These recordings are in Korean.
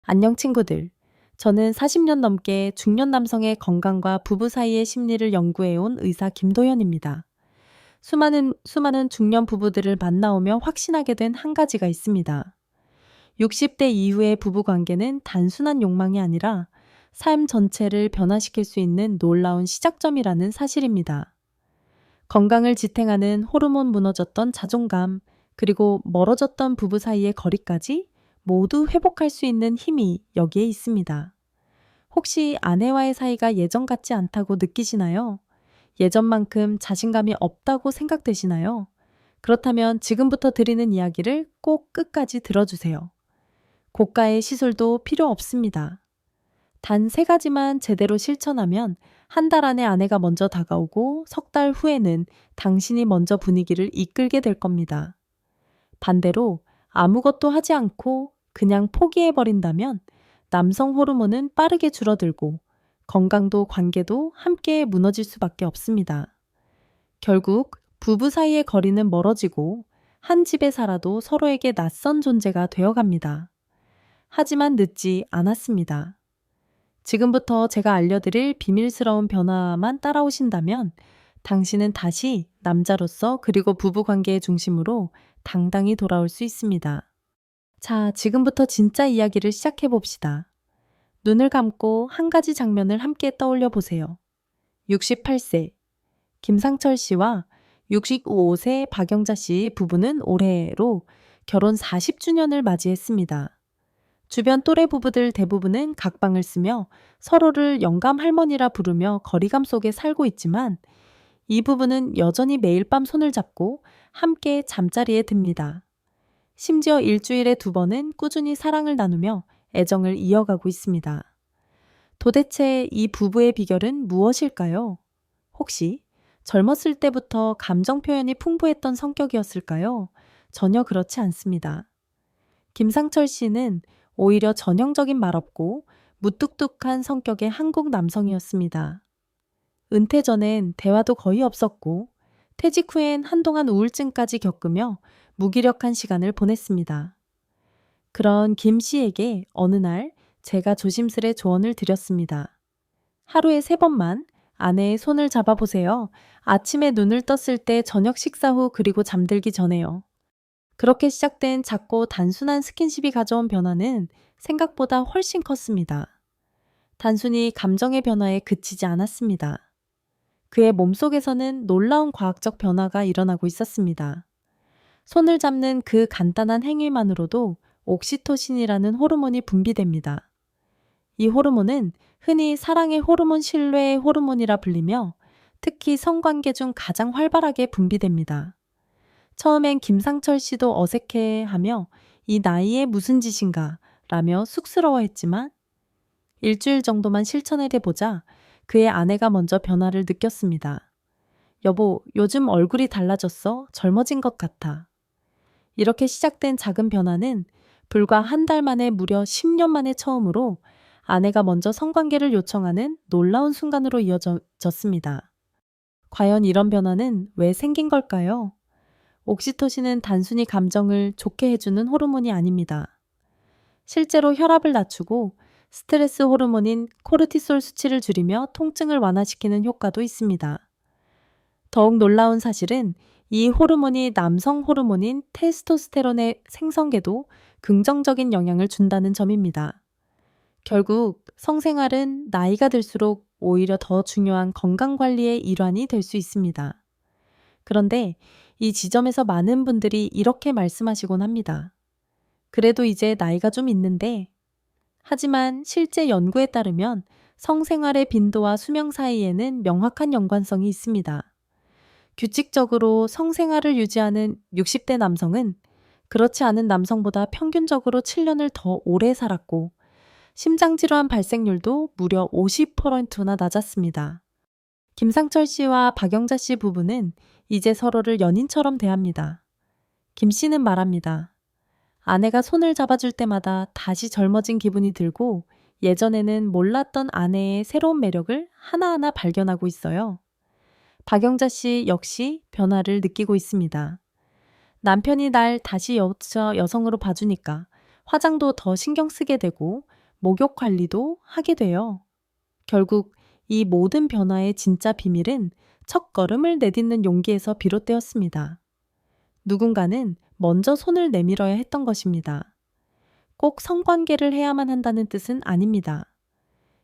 안녕 친구들. 저는 40년 넘게 중년 남성의 건강과 부부 사이의 심리를 연구해온 의사 김도현입니다. 수많은 중년 부부들을 만나오며 확신하게 된 한 가지가 있습니다. 60대 이후의 부부 관계는 단순한 욕망이 아니라 삶 전체를 변화시킬 수 있는 놀라운 시작점이라는 사실입니다. 건강을 지탱하는 호르몬 무너졌던 자존감, 그리고 멀어졌던 부부 사이의 거리까지 모두 회복할 수 있는 힘이 여기에 있습니다. 혹시 아내와의 사이가 예전 같지 않다고 느끼시나요? 예전만큼 자신감이 없다고 생각되시나요? 그렇다면 지금부터 드리는 이야기를 꼭 끝까지 들어주세요. 고가의 시술도 필요 없습니다. 단 3가지만 제대로 실천하면 한 달 안에 아내가 먼저 다가오고 석 달 후에는 당신이 먼저 분위기를 이끌게 될 겁니다. 반대로 아무것도 하지 않고 그냥 포기해버린다면 남성 호르몬은 빠르게 줄어들고 건강도 관계도 함께 무너질 수밖에 없습니다. 결국 부부 사이의 거리는 멀어지고 한 집에 살아도 서로에게 낯선 존재가 되어갑니다. 하지만 늦지 않았습니다. 지금부터 제가 알려드릴 비밀스러운 변화만 따라오신다면 당신은 다시 남자로서 그리고 부부 관계의 중심으로 당당히 돌아올 수 있습니다. 자, 지금부터 진짜 이야기를 시작해 봅시다. 눈을 감고 한 가지 장면을 함께 떠올려 보세요. 68세 김상철 씨와 65세 박영자 씨 부부는 올해로 결혼 40주년을 맞이했습니다. 주변 또래 부부들 대부분은 각방을 쓰며 서로를 영감 할머니라 부르며 거리감 속에 살고 있지만 이 부부는 여전히 매일 밤 손을 잡고 함께 잠자리에 듭니다. 심지어 일주일에 2번은 꾸준히 사랑을 나누며 애정을 이어가고 있습니다. 도대체 이 부부의 비결은 무엇일까요? 혹시 젊었을 때부터 감정 표현이 풍부했던 성격이었을까요? 전혀 그렇지 않습니다. 김상철 씨는 오히려 전형적인 말없고 무뚝뚝한 성격의 한국 남성이었습니다. 은퇴 전엔 대화도 거의 없었고 퇴직 후엔 한동안 우울증까지 겪으며 무기력한 시간을 보냈습니다. 그런 김 씨에게 어느 날 제가 조심스레 조언을 드렸습니다. 하루에 3번만 아내의 손을 잡아보세요. 아침에 눈을 떴을 때, 저녁 식사 후, 그리고 잠들기 전에요. 그렇게 시작된 작고 단순한 스킨십이 가져온 변화는 생각보다 훨씬 컸습니다. 단순히 감정의 변화에 그치지 않았습니다. 그의 몸속에서는 놀라운 과학적 변화가 일어나고 있었습니다. 손을 잡는 그 간단한 행위만으로도 옥시토신이라는 호르몬이 분비됩니다. 이 호르몬은 흔히 사랑의 호르몬, 신뢰의 호르몬이라 불리며 특히 성관계 중 가장 활발하게 분비됩니다. 처음엔 김상철 씨도 어색해하며 이 나이에 무슨 짓인가 라며 쑥스러워했지만 일주일 정도만 실천해보자 그의 아내가 먼저 변화를 느꼈습니다. 여보, 요즘 얼굴이 달라졌어. 젊어진 것 같아. 이렇게 시작된 작은 변화는 불과 한 달 만에 무려 10년 만에 처음으로 아내가 먼저 성관계를 요청하는 놀라운 순간으로 이어졌습니다. 과연 이런 변화는 왜 생긴 걸까요? 옥시토신은 단순히 감정을 좋게 해주는 호르몬이 아닙니다. 실제로 혈압을 낮추고 스트레스 호르몬인 코르티솔 수치를 줄이며 통증을 완화시키는 효과도 있습니다. 더욱 놀라운 사실은 이 호르몬이 남성 호르몬인 테스토스테론의 생성에도 긍정적인 영향을 준다는 점입니다. 결국 성생활은 나이가 들수록 오히려 더 중요한 건강관리의 일환이 될 수 있습니다. 그런데 이 지점에서 많은 분들이 이렇게 말씀하시곤 합니다. 그래도 이제 나이가 좀 있는데. 하지만 실제 연구에 따르면 성생활의 빈도와 수명 사이에는 명확한 연관성이 있습니다. 규칙적으로 성생활을 유지하는 60대 남성은 그렇지 않은 남성보다 평균적으로 7년을 더 오래 살았고 심장질환 발생률도 무려 50%나 낮았습니다. 김상철 씨와 박영자 씨 부부는 이제 서로를 연인처럼 대합니다. 김 씨는 말합니다. 아내가 손을 잡아줄 때마다 다시 젊어진 기분이 들고 예전에는 몰랐던 아내의 새로운 매력을 하나하나 발견하고 있어요. 박영자 씨 역시 변화를 느끼고 있습니다. 남편이 날 다시 여성으로 봐주니까 화장도 더 신경 쓰게 되고 목욕 관리도 하게 돼요. 결국 이 모든 변화의 진짜 비밀은 첫걸음을 내딛는 용기에서 비롯되었습니다. 누군가는 먼저 손을 내밀어야 했던 것입니다. 꼭 성관계를 해야만 한다는 뜻은 아닙니다.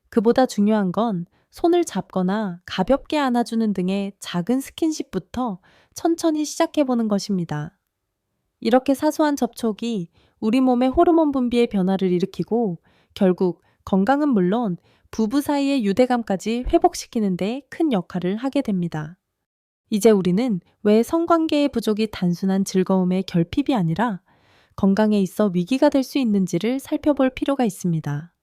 그보다 중요한 건 손을 잡거나 가볍게 안아주는 등의 작은 스킨십부터 천천히 시작해보는 것입니다. 이렇게 사소한 접촉이 우리 몸의 호르몬 분비의 변화를 일으키고 결국 건강은 물론 부부 사이의 유대감까지 회복시키는 데 큰 역할을 하게 됩니다. 이제 우리는 왜 성관계의 부족이 단순한 즐거움의 결핍이 아니라 건강에 있어 위기가 될 수 있는지를 살펴볼 필요가 있습니다.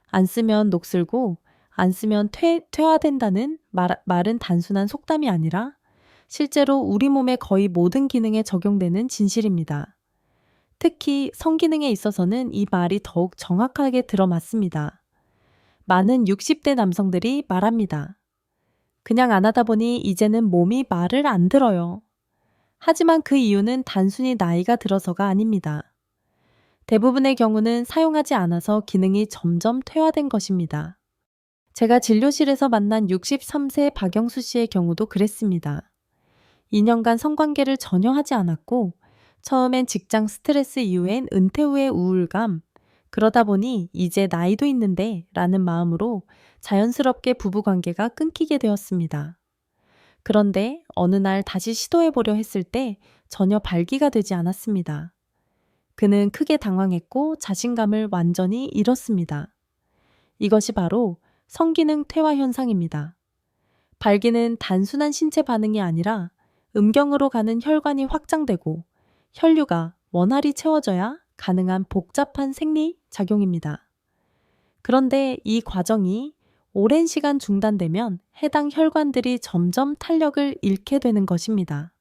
안 쓰면 녹슬고 안 쓰면 퇴화된다는 말은 단순한 속담이 아니라 실제로 우리 몸의 거의 모든 기능에 적용되는 진실입니다. 특히 성기능에 있어서는 이 말이 더욱 정확하게 들어맞습니다. 많은 60대 남성들이 말합니다. 그냥 안 하다 보니 이제는 몸이 말을 안 들어요. 하지만 그 이유는 단순히 나이가 들어서가 아닙니다. 대부분의 경우는 사용하지 않아서 기능이 점점 퇴화된 것입니다. 제가 진료실에서 만난 63세 박영수 씨의 경우도 그랬습니다. 2년간 성관계를 전혀 하지 않았고 처음엔 직장 스트레스 이후엔 은퇴 후의 우울감, 그러다 보니 이제 나이도 있는데 라는 마음으로 자연스럽게 부부관계가 끊기게 되었습니다. 그런데 어느 날 다시 시도해보려 했을 때 전혀 발기가 되지 않았습니다. 그는 크게 당황했고 자신감을 완전히 잃었습니다. 이것이 바로 성기능 퇴화 현상입니다. 발기는 단순한 신체 반응이 아니라 음경으로 가는 혈관이 확장되고 혈류가 원활히 채워져야 가능한 복잡한 생리 작용입니다. 그런데 이 과정이 오랜 시간 중단되면 해당 혈관들이 점점 탄력을 잃게 되는 것입니다.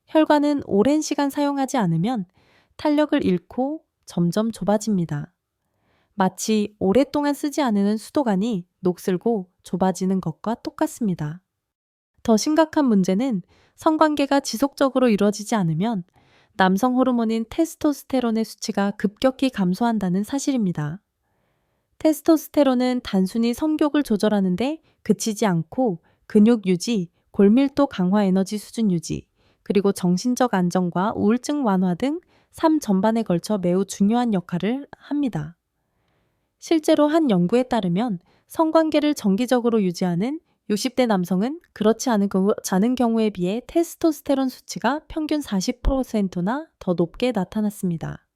혈관은 오랜 시간 사용하지 않으면 탄력을 잃고 점점 좁아집니다. 마치 오랫동안 쓰지 않는 수도관이 녹슬고 좁아지는 것과 똑같습니다. 더 심각한 문제는 성관계가 지속적으로 이루어지지 않으면 남성 호르몬인 테스토스테론의 수치가 급격히 감소한다는 사실입니다. 테스토스테론은 단순히 성욕을 조절하는데 그치지 않고 근육 유지, 골밀도 강화 에너지 수준 유지, 그리고 정신적 안정과 우울증 완화 등 삶 전반에 걸쳐 매우 중요한 역할을 합니다. 실제로 한 연구에 따르면 성관계를 정기적으로 유지하는 60대 남성은 그렇지 않은 경우에 비해 테스토스테론 수치가 평균 40%나 더 높게 나타났습니다.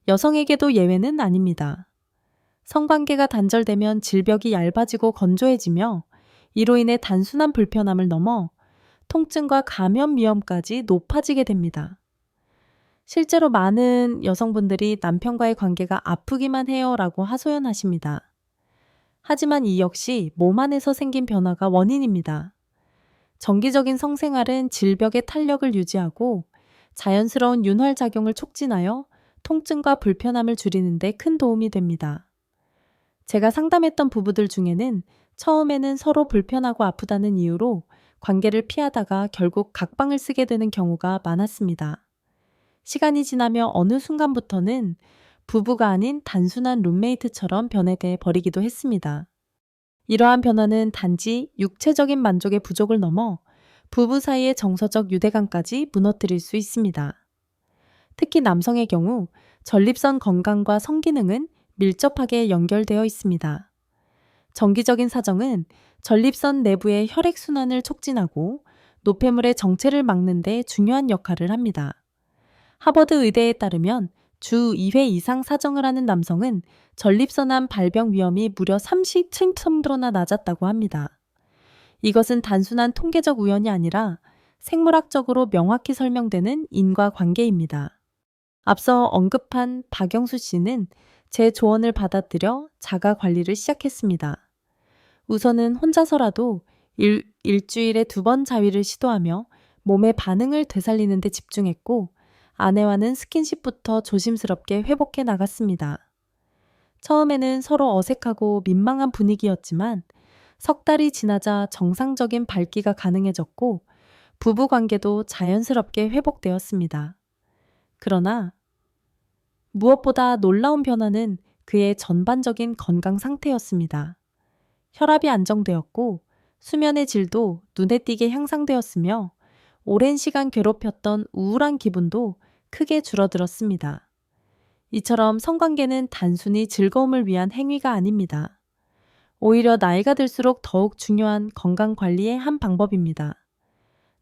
여성에게도 예외는 아닙니다. 성관계가 단절되면 질벽이 얇아지고 건조해지며 이로 인해 단순한 불편함을 넘어 통증과 감염 위험까지 높아지게 됩니다. 실제로 많은 여성분들이 남편과의 관계가 아프기만 해요 라고 하소연하십니다. 하지만 이 역시 몸 안에서 생긴 변화가 원인입니다. 정기적인 성생활은 질벽의 탄력을 유지하고 자연스러운 윤활작용을 촉진하여 통증과 불편함을 줄이는 데 큰 도움이 됩니다. 제가 상담했던 부부들 중에는 처음에는 서로 불편하고 아프다는 이유로 관계를 피하다가 결국 각방을 쓰게 되는 경우가 많았습니다. 시간이 지나며 어느 순간부터는 부부가 아닌 단순한 룸메이트처럼 변해돼 버리기도 했습니다. 이러한 변화는 단지 육체적인 만족의 부족을 넘어 부부 사이의 정서적 유대감까지 무너뜨릴 수 있습니다. 특히 남성의 경우 전립선 건강과 성기능은 밀접하게 연결되어 있습니다. 정기적인 사정은 전립선 내부의 혈액순환을 촉진하고 노폐물의 정체를 막는 데 중요한 역할을 합니다. 하버드 의대에 따르면 주 2회 이상 사정을 하는 남성은 전립선암 발병 위험이 무려 30%나 낮았다고 합니다. 이것은 단순한 통계적 우연이 아니라 생물학적으로 명확히 설명되는 인과관계입니다. 앞서 언급한 박영수 씨는 제 조언을 받아들여 자가 관리를 시작했습니다. 우선은 혼자서라도 일주일에 2번 자위를 시도하며 몸의 반응을 되살리는 데 집중했고 아내와는 스킨십부터 조심스럽게 회복해 나갔습니다. 처음에는 서로 어색하고 민망한 분위기였지만 석 달이 지나자 정상적인 발기가 가능해졌고 부부 관계도 자연스럽게 회복되었습니다. 그러나 무엇보다 놀라운 변화는 그의 전반적인 건강 상태였습니다. 혈압이 안정되었고 수면의 질도 눈에 띄게 향상되었으며 오랜 시간 괴롭혔던 우울한 기분도 크게 줄어들었습니다. 이처럼 성관계는 단순히 즐거움을 위한 행위가 아닙니다. 오히려 나이가 들수록 더욱 중요한 건강 관리의 한 방법입니다.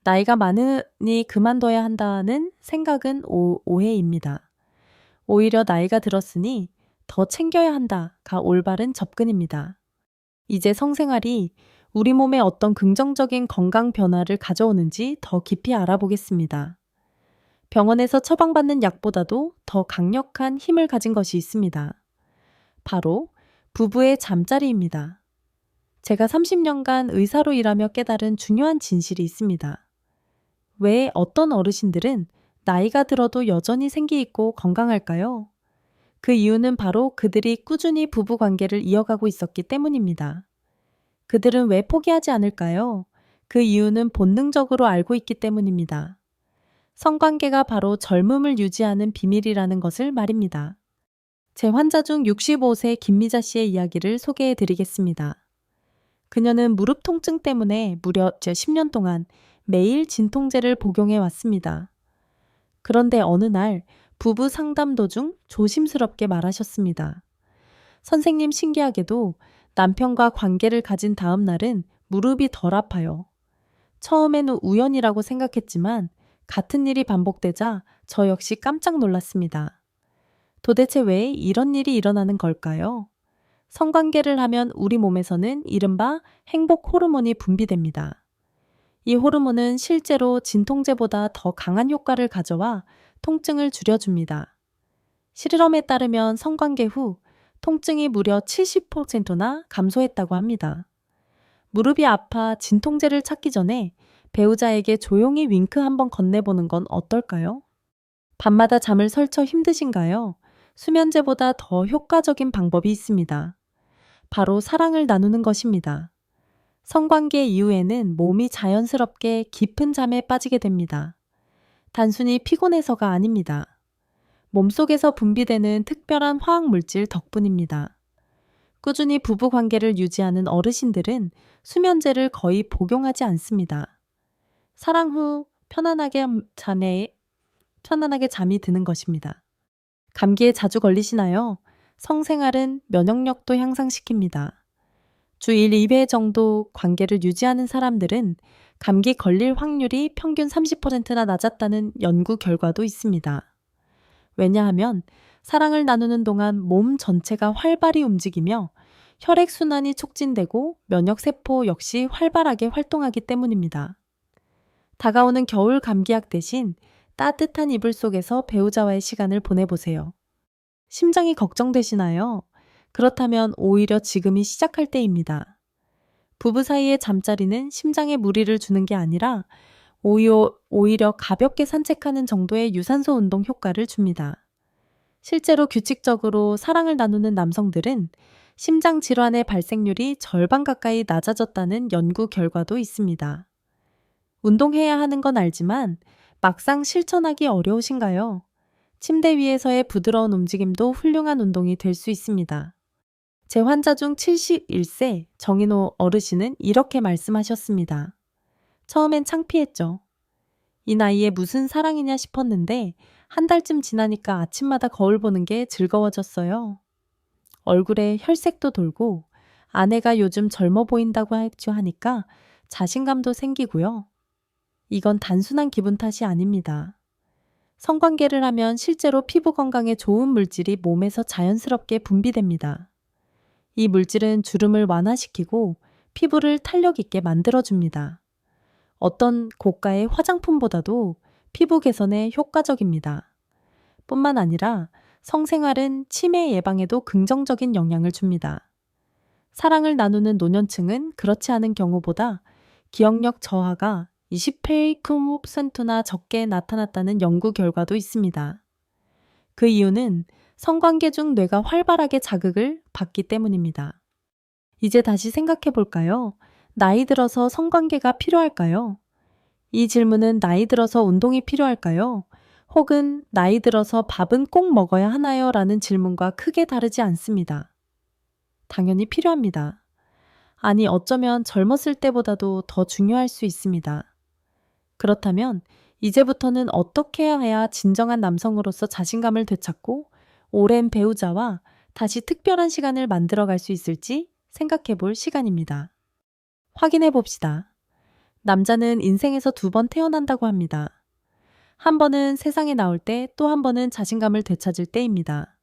나이가 많으니 그만둬야 한다는 생각은 오해입니다. 오히려 나이가 들었으니 더 챙겨야 한다가 올바른 접근입니다. 이제 성생활이 우리 몸에 어떤 긍정적인 건강 변화를 가져오는지 더 깊이 알아보겠습니다. 병원에서 처방받는 약보다도 더 강력한 힘을 가진 것이 있습니다. 바로 부부의 잠자리입니다. 제가 30년간 의사로 일하며 깨달은 중요한 진실이 있습니다. 왜 어떤 어르신들은 나이가 들어도 여전히 생기 있고 건강할까요? 그 이유는 바로 그들이 꾸준히 부부 관계를 이어가고 있었기 때문입니다. 그들은 왜 포기하지 않을까요? 그 이유는 본능적으로 알고 있기 때문입니다. 성관계가 바로 젊음을 유지하는 비밀이라는 것을 말입니다. 제 환자 중 65세 김미자 씨의 이야기를 소개해 드리겠습니다. 그녀는 무릎 통증 때문에 무려 10년 동안 매일 진통제를 복용해 왔습니다. 그런데 어느 날 부부 상담 도중 조심스럽게 말하셨습니다. 선생님, 신기하게도 남편과 관계를 가진 다음 날은 무릎이 덜 아파요. 처음에는 우연이라고 생각했지만 같은 일이 반복되자 저 역시 깜짝 놀랐습니다. 도대체 왜 이런 일이 일어나는 걸까요? 성관계를 하면 우리 몸에서는 이른바 행복 호르몬이 분비됩니다. 이 호르몬은 실제로 진통제보다 더 강한 효과를 가져와 통증을 줄여줍니다. 실험에 따르면 성관계 후 통증이 무려 70%나 감소했다고 합니다. 무릎이 아파 진통제를 찾기 전에 배우자에게 조용히 윙크 한번 건네보는 건 어떨까요? 밤마다 잠을 설쳐 힘드신가요? 수면제보다 더 효과적인 방법이 있습니다. 바로 사랑을 나누는 것입니다. 성관계 이후에는 몸이 자연스럽게 깊은 잠에 빠지게 됩니다. 단순히 피곤해서가 아닙니다. 몸속에서 분비되는 특별한 화학 물질 덕분입니다. 꾸준히 부부 관계를 유지하는 어르신들은 수면제를 거의 복용하지 않습니다. 사랑 후 편안하게 잠이 드는 것입니다. 감기에 자주 걸리시나요? 성생활은 면역력도 향상시킵니다. 주 1, 2회 정도 관계를 유지하는 사람들은 감기 걸릴 확률이 평균 30%나 낮았다는 연구 결과도 있습니다. 왜냐하면 사랑을 나누는 동안 몸 전체가 활발히 움직이며 혈액순환이 촉진되고 면역세포 역시 활발하게 활동하기 때문입니다. 다가오는 겨울 감기약 대신 따뜻한 이불 속에서 배우자와의 시간을 보내보세요. 심장이 걱정되시나요? 그렇다면 오히려 지금이 시작할 때입니다. 부부 사이의 잠자리는 심장에 무리를 주는 게 아니라 오히려 가볍게 산책하는 정도의 유산소 운동 효과를 줍니다. 실제로 규칙적으로 사랑을 나누는 남성들은 심장 질환의 발생률이 절반 가까이 낮아졌다는 연구 결과도 있습니다. 운동해야 하는 건 알지만 막상 실천하기 어려우신가요? 침대 위에서의 부드러운 움직임도 훌륭한 운동이 될 수 있습니다. 제 환자 중 71세 정인호 어르신은 이렇게 말씀하셨습니다. 처음엔 창피했죠. 이 나이에 무슨 사랑이냐 싶었는데 한 달쯤 지나니까 아침마다 거울 보는 게 즐거워졌어요. 얼굴에 혈색도 돌고 아내가 요즘 젊어 보인다고 하니까 자신감도 생기고요. 이건 단순한 기분 탓이 아닙니다. 성관계를 하면 실제로 피부 건강에 좋은 물질이 몸에서 자연스럽게 분비됩니다. 이 물질은 주름을 완화시키고 피부를 탄력 있게 만들어줍니다. 어떤 고가의 화장품보다도 피부 개선에 효과적입니다. 뿐만 아니라 성생활은 치매 예방에도 긍정적인 영향을 줍니다. 사랑을 나누는 노년층은 그렇지 않은 경우보다 기억력 저하가 20%나 적게 나타났다는 연구 결과도 있습니다. 그 이유는 성관계 중 뇌가 활발하게 자극을 받기 때문입니다. 이제 다시 생각해 볼까요? 나이 들어서 성관계가 필요할까요? 이 질문은 나이 들어서 운동이 필요할까요? 혹은 나이 들어서 밥은 꼭 먹어야 하나요? 라는 질문과 크게 다르지 않습니다. 당연히 필요합니다. 아니, 어쩌면 젊었을 때보다도 더 중요할 수 있습니다. 그렇다면 이제부터는 어떻게 해야 진정한 남성으로서 자신감을 되찾고 오랜 배우자와 다시 특별한 시간을 만들어 갈 수 있을지 생각해 볼 시간입니다. 확인해 봅시다. 남자는 인생에서 2번 태어난다고 합니다. 한 번은 세상에 나올 때, 또 한 번은 자신감을 되찾을 때입니다.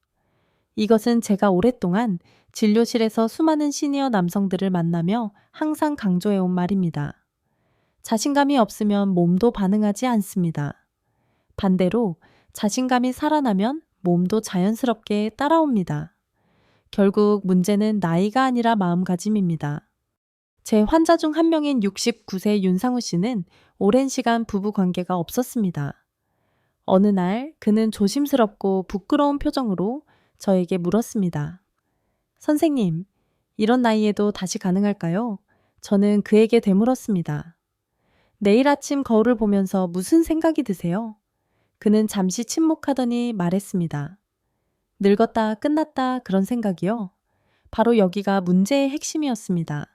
이것은 제가 오랫동안 진료실에서 수많은 시니어 남성들을 만나며 항상 강조해온 말입니다. 자신감이 없으면 몸도 반응하지 않습니다. 반대로 자신감이 살아나면 몸도 자연스럽게 따라옵니다. 결국 문제는 나이가 아니라 마음가짐입니다. 제 환자 중 한 명인 69세 윤상우 씨는 오랜 시간 부부 관계가 없었습니다. 어느 날 그는 조심스럽고 부끄러운 표정으로 저에게 물었습니다. 선생님, 이런 나이에도 다시 가능할까요? 저는 그에게 되물었습니다. 내일 아침 거울을 보면서 무슨 생각이 드세요? 그는 잠시 침묵하더니 말했습니다. 늙었다, 끝났다 그런 생각이요. 바로 여기가 문제의 핵심이었습니다.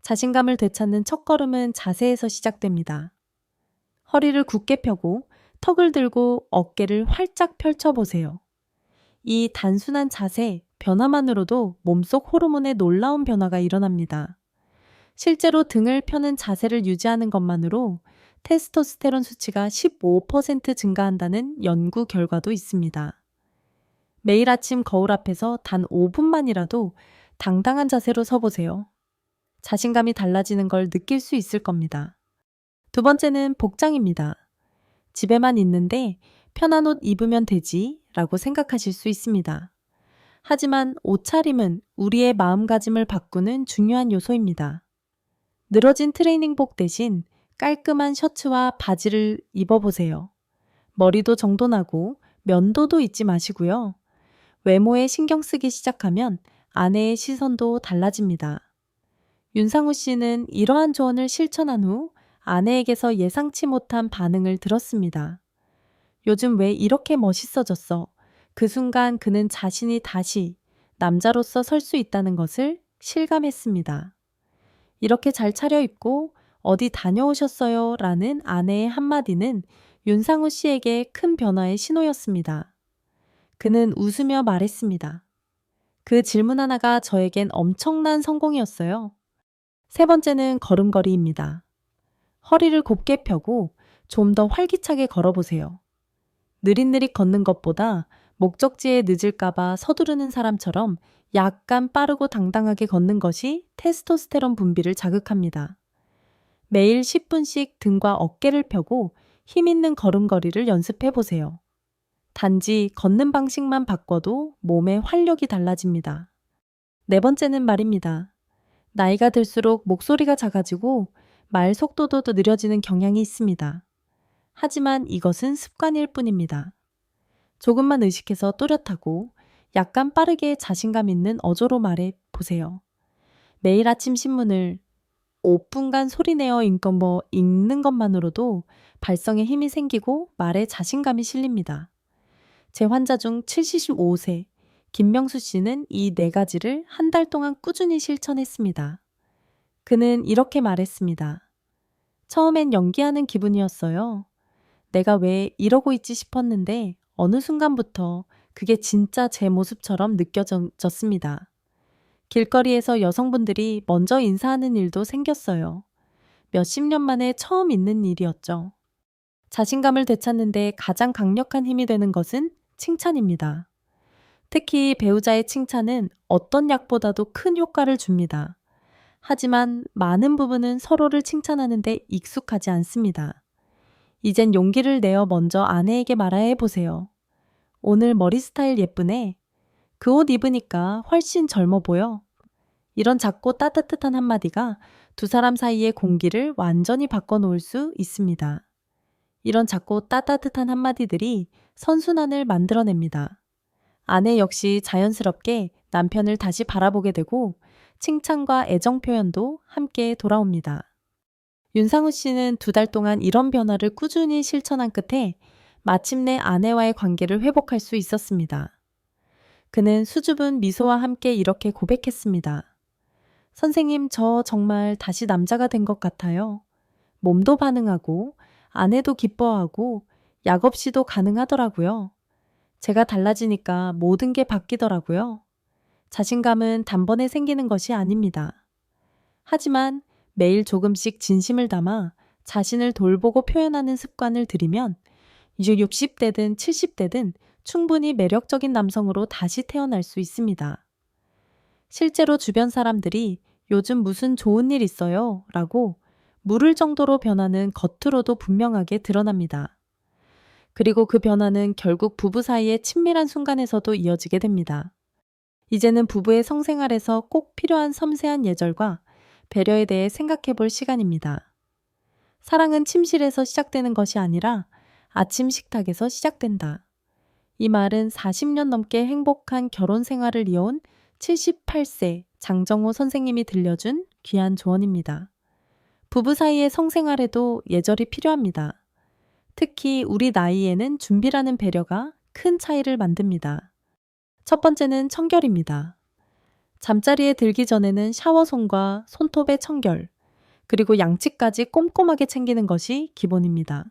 자신감을 되찾는 첫걸음은 자세에서 시작됩니다. 허리를 굳게 펴고 턱을 들고 어깨를 활짝 펼쳐보세요. 이 단순한 자세, 변화만으로도 몸속 호르몬의 놀라운 변화가 일어납니다. 실제로 등을 펴는 자세를 유지하는 것만으로 테스토스테론 수치가 15% 증가한다는 연구 결과도 있습니다. 매일 아침 거울 앞에서 단 5분만이라도 당당한 자세로 서보세요. 자신감이 달라지는 걸 느낄 수 있을 겁니다. 2번째는 복장입니다. 집에만 있는데 편한 옷 입으면 되지 라고 생각하실 수 있습니다. 하지만 옷차림은 우리의 마음가짐을 바꾸는 중요한 요소입니다. 늘어진 트레이닝복 대신 깔끔한 셔츠와 바지를 입어보세요. 머리도 정돈하고 면도도 잊지 마시고요. 외모에 신경 쓰기 시작하면 아내의 시선도 달라집니다. 윤상우 씨는 이러한 조언을 실천한 후 아내에게서 예상치 못한 반응을 들었습니다. 요즘 왜 이렇게 멋있어졌어? 그 순간 그는 자신이 다시 남자로서 설 수 있다는 것을 실감했습니다. 이렇게 잘 차려입고 어디 다녀오셨어요? 라는 아내의 한마디는 윤상우 씨에게 큰 변화의 신호였습니다. 그는 웃으며 말했습니다. 그 질문 하나가 저에겐 엄청난 성공이었어요. 3번째는 걸음걸이입니다. 허리를 곱게 펴고 좀 더 활기차게 걸어보세요. 느릿느릿 걷는 것보다 목적지에 늦을까봐 서두르는 사람처럼 약간 빠르고 당당하게 걷는 것이 테스토스테론 분비를 자극합니다. 매일 10분씩 등과 어깨를 펴고 힘있는 걸음걸이를 연습해 보세요. 단지 걷는 방식만 바꿔도 몸의 활력이 달라집니다. 4번째는 말입니다. 나이가 들수록 목소리가 작아지고 말 속도도 느려지는 경향이 있습니다. 하지만 이것은 습관일 뿐입니다. 조금만 의식해서 또렷하고 약간 빠르게 자신감 있는 어조로 말해 보세요. 매일 아침 신문을 5분간 소리내어 읽는 것만으로도 발성에 힘이 생기고 말에 자신감이 실립니다. 제 환자 중 75세 김명수 씨는 이 4가지를 한 달 동안 꾸준히 실천했습니다. 그는 이렇게 말했습니다. 처음엔 연기하는 기분이었어요. 내가 왜 이러고 있지 싶었는데 어느 순간부터 그게 진짜 제 모습처럼 느껴졌습니다. 길거리에서 여성분들이 먼저 인사하는 일도 생겼어요. 몇십 년 만에 처음 있는 일이었죠. 자신감을 되찾는데 가장 강력한 힘이 되는 것은 칭찬입니다. 특히 배우자의 칭찬은 어떤 약보다도 큰 효과를 줍니다. 하지만 많은 부분은 서로를 칭찬하는데 익숙하지 않습니다. 이젠 용기를 내어 먼저 아내에게 말해야 해보세요. 오늘 머리 스타일 예쁘네. 그 옷 입으니까 훨씬 젊어 보여. 이런 작고 따뜻한 한마디가 2사람 사이의 공기를 완전히 바꿔놓을 수 있습니다. 이런 작고 따뜻한 한마디들이 선순환을 만들어냅니다. 아내 역시 자연스럽게 남편을 다시 바라보게 되고 칭찬과 애정 표현도 함께 돌아옵니다. 윤상우 씨는 2달 동안 이런 변화를 꾸준히 실천한 끝에 마침내 아내와의 관계를 회복할 수 있었습니다. 그는 수줍은 미소와 함께 이렇게 고백했습니다. 선생님, 저 정말 다시 남자가 된 것 같아요. 몸도 반응하고, 아내도 기뻐하고, 약 없이도 가능하더라고요. 제가 달라지니까 모든 게 바뀌더라고요. 자신감은 단번에 생기는 것이 아닙니다. 하지만 매일 조금씩 진심을 담아 자신을 돌보고 표현하는 습관을 들이면 이제 60대든 70대든 충분히 매력적인 남성으로 다시 태어날 수 있습니다. 실제로 주변 사람들이 요즘 무슨 좋은 일 있어요? 라고 물을 정도로 변화는 겉으로도 분명하게 드러납니다. 그리고 그 변화는 결국 부부 사이의 친밀한 순간에서도 이어지게 됩니다. 이제는 부부의 성생활에서 꼭 필요한 섬세한 예절과 배려에 대해 생각해 볼 시간입니다. 사랑은 침실에서 시작되는 것이 아니라 아침 식탁에서 시작된다. 이 말은 40년 넘게 행복한 결혼 생활을 이어온 78세 장정호 선생님이 들려준 귀한 조언입니다. 부부 사이의 성생활에도 예절이 필요합니다. 특히 우리 나이에는 준비라는 배려가 큰 차이를 만듭니다. 첫 번째는 청결입니다. 잠자리에 들기 전에는 샤워손과 손톱의 청결, 그리고 양치까지 꼼꼼하게 챙기는 것이 기본입니다.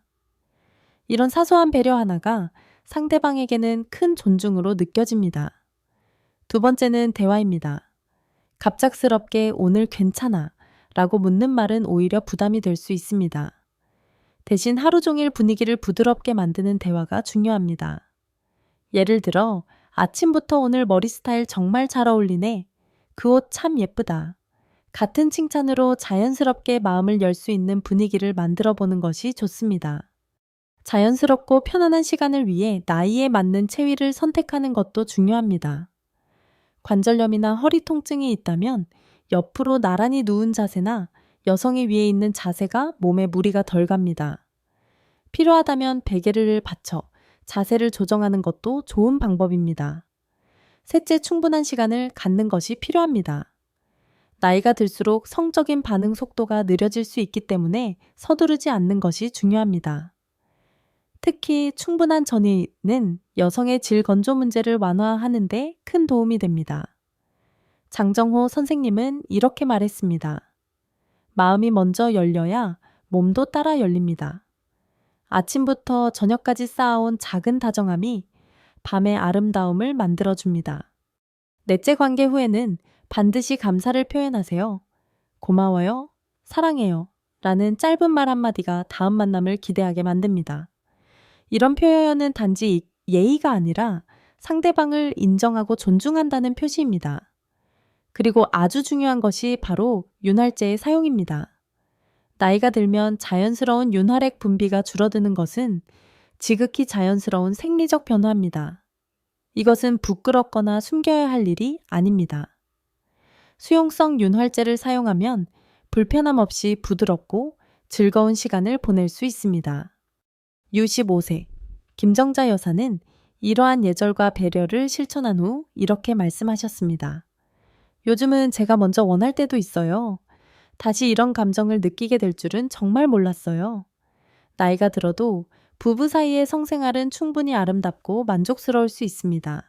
이런 사소한 배려 하나가 상대방에게는 큰 존중으로 느껴집니다. 두 번째는 대화입니다. 갑작스럽게 오늘 괜찮아 라고 묻는 말은 오히려 부담이 될 수 있습니다. 대신 하루 종일 분위기를 부드럽게 만드는 대화가 중요합니다. 예를 들어, 아침부터 오늘 머리 스타일 정말 잘 어울리네. 그 옷 참 예쁘다. 같은 칭찬으로 자연스럽게 마음을 열 수 있는 분위기를 만들어 보는 것이 좋습니다. 자연스럽고 편안한 시간을 위해 나이에 맞는 체위를 선택하는 것도 중요합니다. 관절염이나 허리 통증이 있다면 옆으로 나란히 누운 자세나 여성이 위에 있는 자세가 몸에 무리가 덜 갑니다. 필요하다면 베개를 받쳐 자세를 조정하는 것도 좋은 방법입니다. 셋째, 충분한 시간을 갖는 것이 필요합니다. 나이가 들수록 성적인 반응 속도가 느려질 수 있기 때문에 서두르지 않는 것이 중요합니다. 특히 충분한 전이는 여성의 질 건조 문제를 완화하는 데 큰 도움이 됩니다. 장정호 선생님은 이렇게 말했습니다. 마음이 먼저 열려야 몸도 따라 열립니다. 아침부터 저녁까지 쌓아온 작은 다정함이 밤의 아름다움을 만들어줍니다. 넷째, 관계 후에는 반드시 감사를 표현하세요. 고마워요, 사랑해요 라는 짧은 말 한마디가 다음 만남을 기대하게 만듭니다. 이런 표현은 단지 예의가 아니라 상대방을 인정하고 존중한다는 표시입니다. 그리고 아주 중요한 것이 바로 윤활제의 사용입니다. 나이가 들면 자연스러운 윤활액 분비가 줄어드는 것은 지극히 자연스러운 생리적 변화입니다. 이것은 부끄럽거나 숨겨야 할 일이 아닙니다. 수용성 윤활제를 사용하면 불편함 없이 부드럽고 즐거운 시간을 보낼 수 있습니다. 65세 김정자 여사는 이러한 예절과 배려를 실천한 후 이렇게 말씀하셨습니다. 요즘은 제가 먼저 원할 때도 있어요. 다시 이런 감정을 느끼게 될 줄은 정말 몰랐어요. 나이가 들어도 부부 사이의 성생활은 충분히 아름답고 만족스러울 수 있습니다.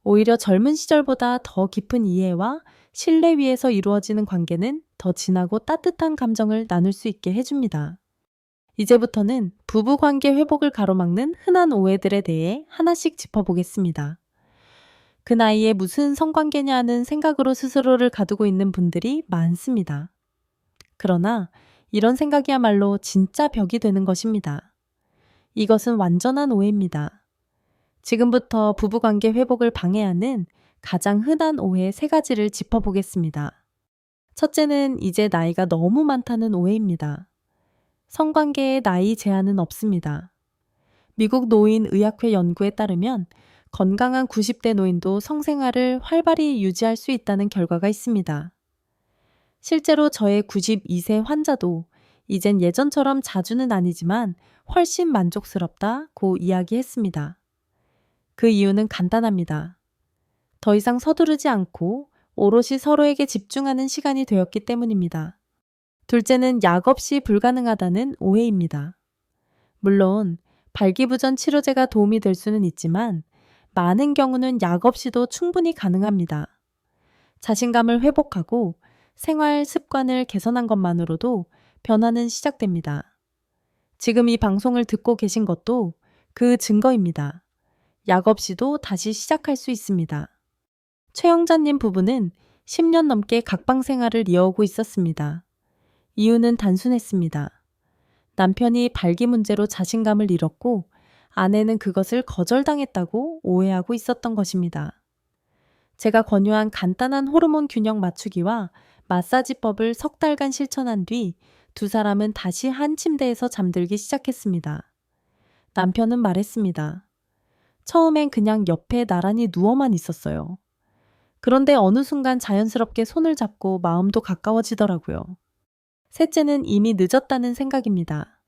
오히려 젊은 시절보다 더 깊은 이해와 신뢰 위에서 이루어지는 관계는 더 진하고 따뜻한 감정을 나눌 수 있게 해줍니다. 이제부터는 부부관계 회복을 가로막는 흔한 오해들에 대해 하나씩 짚어보겠습니다. 그 나이에 무슨 성관계냐 하는 생각으로 스스로를 가두고 있는 분들이 많습니다. 그러나 이런 생각이야말로 진짜 벽이 되는 것입니다. 이것은 완전한 오해입니다. 지금부터 부부관계 회복을 방해하는 가장 흔한 오해 3가지를 짚어보겠습니다. 첫째는 이제 나이가 너무 많다는 오해입니다. 성관계에 나이 제한은 없습니다. 미국 노인의학회 연구에 따르면 건강한 90대 노인도 성생활을 활발히 유지할 수 있다는 결과가 있습니다. 실제로 저의 92세 환자도 이젠 예전처럼 자주는 아니지만 훨씬 만족스럽다고 이야기했습니다. 그 이유는 간단합니다. 더 이상 서두르지 않고 오롯이 서로에게 집중하는 시간이 되었기 때문입니다. 둘째는 약 없이 불가능하다는 오해입니다. 물론 발기부전 치료제가 도움이 될 수는 있지만 많은 경우는 약 없이도 충분히 가능합니다. 자신감을 회복하고 생활 습관을 개선한 것만으로도 변화는 시작됩니다. 지금 이 방송을 듣고 계신 것도 그 증거입니다. 약 없이도 다시 시작할 수 있습니다. 최영자님 부부는 10년 넘게 각방 생활을 이어오고 있었습니다. 이유는 단순했습니다. 남편이 발기 문제로 자신감을 잃었고 아내는 그것을 거절당했다고 오해하고 있었던 것입니다. 제가 권유한 간단한 호르몬 균형 맞추기와 마사지법을 석 달간 실천한 뒤 두 사람은 다시 한 침대에서 잠들기 시작했습니다. 남편은 말했습니다. 처음엔 그냥 옆에 나란히 누워만 있었어요. 그런데 어느 순간 자연스럽게 손을 잡고 마음도 가까워지더라고요. 셋째는 이미 늦었다는 생각입니다.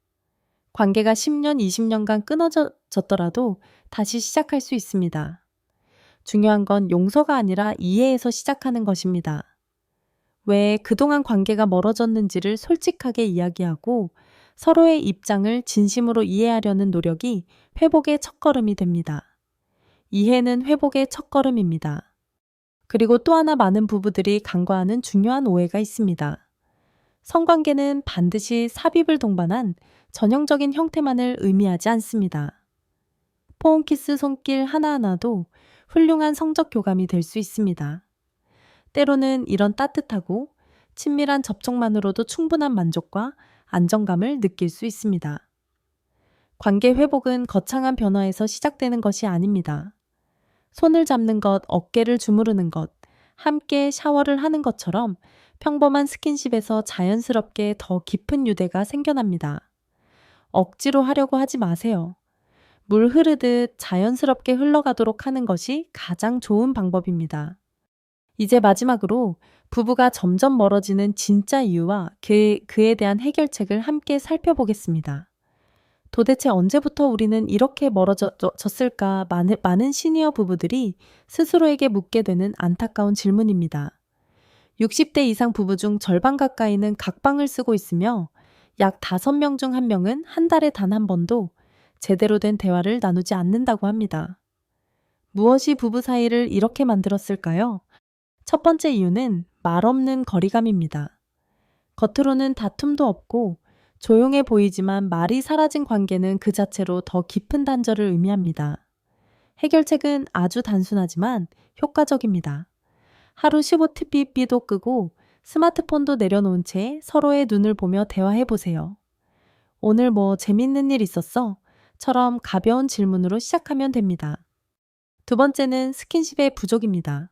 관계가 10년, 20년간 끊어졌더라도 다시 시작할 수 있습니다. 중요한 건 용서가 아니라 이해에서 시작하는 것입니다. 왜 그동안 관계가 멀어졌는지를 솔직하게 이야기하고 서로의 입장을 진심으로 이해하려는 노력이 회복의 첫걸음이 됩니다. 이해는 회복의 첫걸음입니다. 그리고 또 하나 많은 부부들이 간과하는 중요한 오해가 있습니다. 성관계는 반드시 삽입을 동반한 전형적인 형태만을 의미하지 않습니다. 포옹키스 손길 하나하나도 훌륭한 성적 교감이 될 수 있습니다. 때로는 이런 따뜻하고 친밀한 접촉만으로도 충분한 만족과 안정감을 느낄 수 있습니다. 관계 회복은 거창한 변화에서 시작되는 것이 아닙니다. 손을 잡는 것, 어깨를 주무르는 것, 함께 샤워를 하는 것처럼 평범한 스킨십에서 자연스럽게 더 깊은 유대가 생겨납니다. 억지로 하려고 하지 마세요. 물 흐르듯 자연스럽게 흘러가도록 하는 것이 가장 좋은 방법입니다. 이제 마지막으로 부부가 점점 멀어지는 진짜 이유와 그에 대한 해결책을 함께 살펴보겠습니다. 도대체 언제부터 우리는 이렇게 멀어졌을까? 많은 시니어 부부들이 스스로에게 묻게 되는 안타까운 질문입니다. 60대 이상 부부 중 절반 가까이는 각방을 쓰고 있으며 약 5명 중 1명은 한 달에 단 한 번도 제대로 된 대화를 나누지 않는다고 합니다. 무엇이 부부 사이를 이렇게 만들었을까요? 첫 번째 이유는 말 없는 거리감입니다. 겉으로는 다툼도 없고 조용해 보이지만 말이 사라진 관계는 그 자체로 더 깊은 단절을 의미합니다. 해결책은 아주 단순하지만 효과적입니다. 하루 15TV도 끄고 스마트폰도 내려놓은 채 서로의 눈을 보며 대화해 보세요. 오늘 뭐 재밌는 일 있었어? 처럼 가벼운 질문으로 시작하면 됩니다. 두 번째는 스킨십의 부족입니다.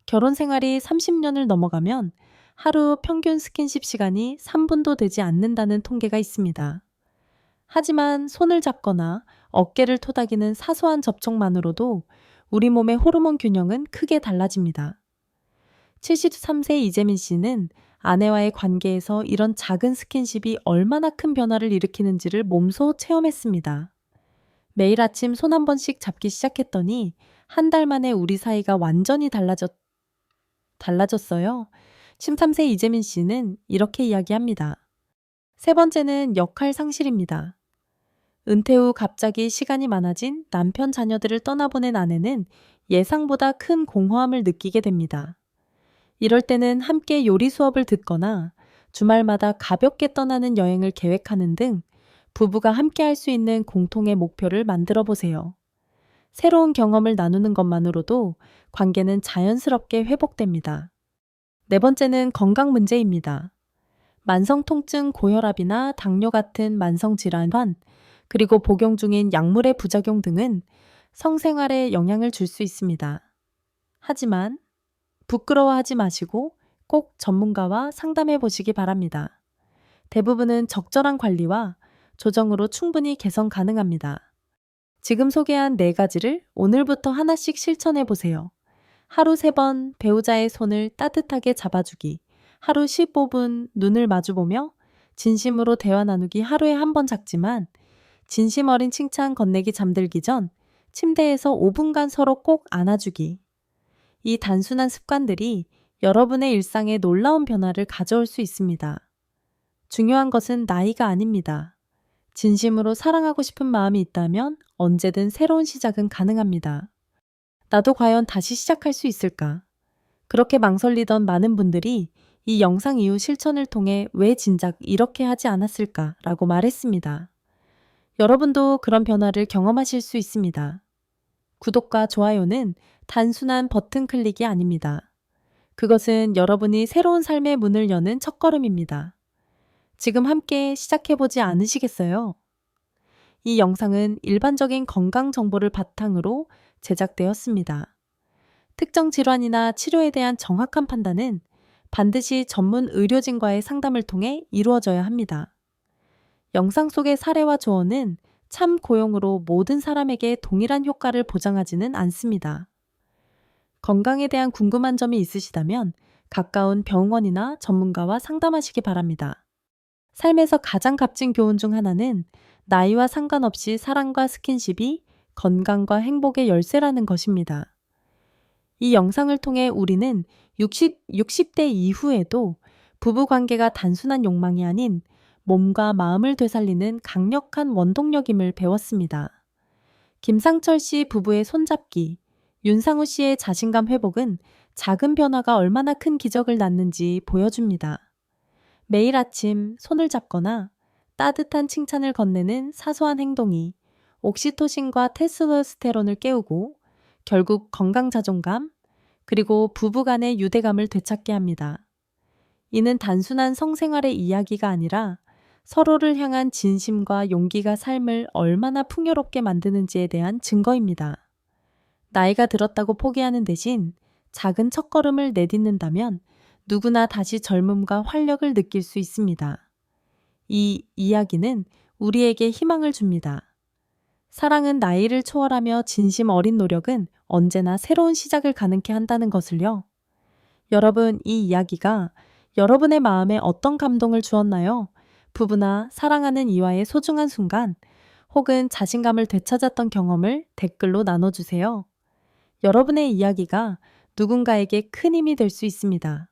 결혼 생활이 30년을 넘어가면 하루 평균 스킨십 시간이 3분도 되지 않는다는 통계가 있습니다. 하지만 손을 잡거나 어깨를 토닥이는 사소한 접촉만으로도 우리 몸의 호르몬 균형은 크게 달라집니다. 73세 이재민 씨는 아내와의 관계에서 이런 작은 스킨십이 얼마나 큰 변화를 일으키는지를 몸소 체험했습니다. 매일 아침 손 한 번씩 잡기 시작했더니 한 달 만에 우리 사이가 완전히 달라졌어요. 13세 이재민 씨는 이렇게 이야기합니다. 세 번째는 역할 상실입니다. 은퇴 후 갑자기 시간이 많아진 남편 자녀들을 떠나보낸 아내는 예상보다 큰 공허함을 느끼게 됩니다. 이럴 때는 함께 요리 수업을 듣거나 주말마다 가볍게 떠나는 여행을 계획하는 등 부부가 함께 할 수 있는 공통의 목표를 만들어 보세요. 새로운 경험을 나누는 것만으로도 관계는 자연스럽게 회복됩니다. 네 번째는 건강 문제입니다. 만성 통증, 고혈압이나 당뇨 같은 만성 질환, 그리고 복용 중인 약물의 부작용 등은 성생활에 영향을 줄 수 있습니다. 하지만 부끄러워하지 마시고 꼭 전문가와 상담해 보시기 바랍니다. 대부분은 적절한 관리와 조정으로 충분히 개선 가능합니다. 지금 소개한 4가지를 오늘부터 하나씩 실천해 보세요. 하루 3번 배우자의 손을 따뜻하게 잡아주기, 하루 15분 눈을 마주보며 진심으로 대화 나누기 하루에 한 번 작지만 진심 어린 칭찬 건네기 잠들기 전 침대에서 5분간 서로 꼭 안아주기. 이 단순한 습관들이 여러분의 일상에 놀라운 변화를 가져올 수 있습니다. 중요한 것은 나이가 아닙니다. 진심으로 사랑하고 싶은 마음이 있다면 언제든 새로운 시작은 가능합니다. 나도 과연 다시 시작할 수 있을까? 그렇게 망설이던 많은 분들이 이 영상 이후 실천을 통해 왜 진작 이렇게 하지 않았을까라고 말했습니다. 여러분도 그런 변화를 경험하실 수 있습니다. 구독과 좋아요는 단순한 버튼 클릭이 아닙니다. 그것은 여러분이 새로운 삶의 문을 여는 첫걸음입니다. 지금 함께 시작해보지 않으시겠어요? 이 영상은 일반적인 건강 정보를 바탕으로 제작되었습니다. 특정 질환이나 치료에 대한 정확한 판단은 반드시 전문 의료진과의 상담을 통해 이루어져야 합니다. 영상 속의 사례와 조언은 참 고용으로 모든 사람에게 동일한 효과를 보장하지는 않습니다. 건강에 대한 궁금한 점이 있으시다면 가까운 병원이나 전문가와 상담하시기 바랍니다. 삶에서 가장 값진 교훈 중 하나는 나이와 상관없이 사랑과 스킨십이 건강과 행복의 열쇠라는 것입니다. 이 영상을 통해 우리는 60대 이후에도 부부 관계가 단순한 욕망이 아닌 몸과 마음을 되살리는 강력한 원동력임을 배웠습니다. 김상철 씨 부부의 손잡기, 윤상우 씨의 자신감 회복은 작은 변화가 얼마나 큰 기적을 낳는지 보여줍니다. 매일 아침 손을 잡거나 따뜻한 칭찬을 건네는 사소한 행동이 옥시토신과 테스토스테론을 깨우고 결국 건강 자존감, 그리고 부부 간의 유대감을 되찾게 합니다. 이는 단순한 성생활의 이야기가 아니라 서로를 향한 진심과 용기가 삶을 얼마나 풍요롭게 만드는지에 대한 증거입니다. 나이가 들었다고 포기하는 대신 작은 첫걸음을 내딛는다면 누구나 다시 젊음과 활력을 느낄 수 있습니다. 이 이야기는 우리에게 희망을 줍니다. 사랑은 나이를 초월하며 진심 어린 노력은 언제나 새로운 시작을 가능케 한다는 것을요. 여러분, 이 이야기가 여러분의 마음에 어떤 감동을 주었나요? 부부나 사랑하는 이와의 소중한 순간, 혹은 자신감을 되찾았던 경험을 댓글로 나눠주세요. 여러분의 이야기가 누군가에게 큰 힘이 될 수 있습니다.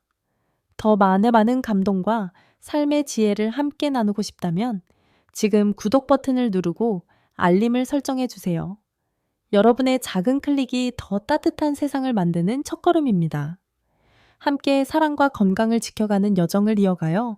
더 많은 감동과 삶의 지혜를 함께 나누고 싶다면 지금 구독 버튼을 누르고 알림을 설정해 주세요. 여러분의 작은 클릭이 더 따뜻한 세상을 만드는 첫걸음입니다. 함께 사랑과 건강을 지켜가는 여정을 이어가요.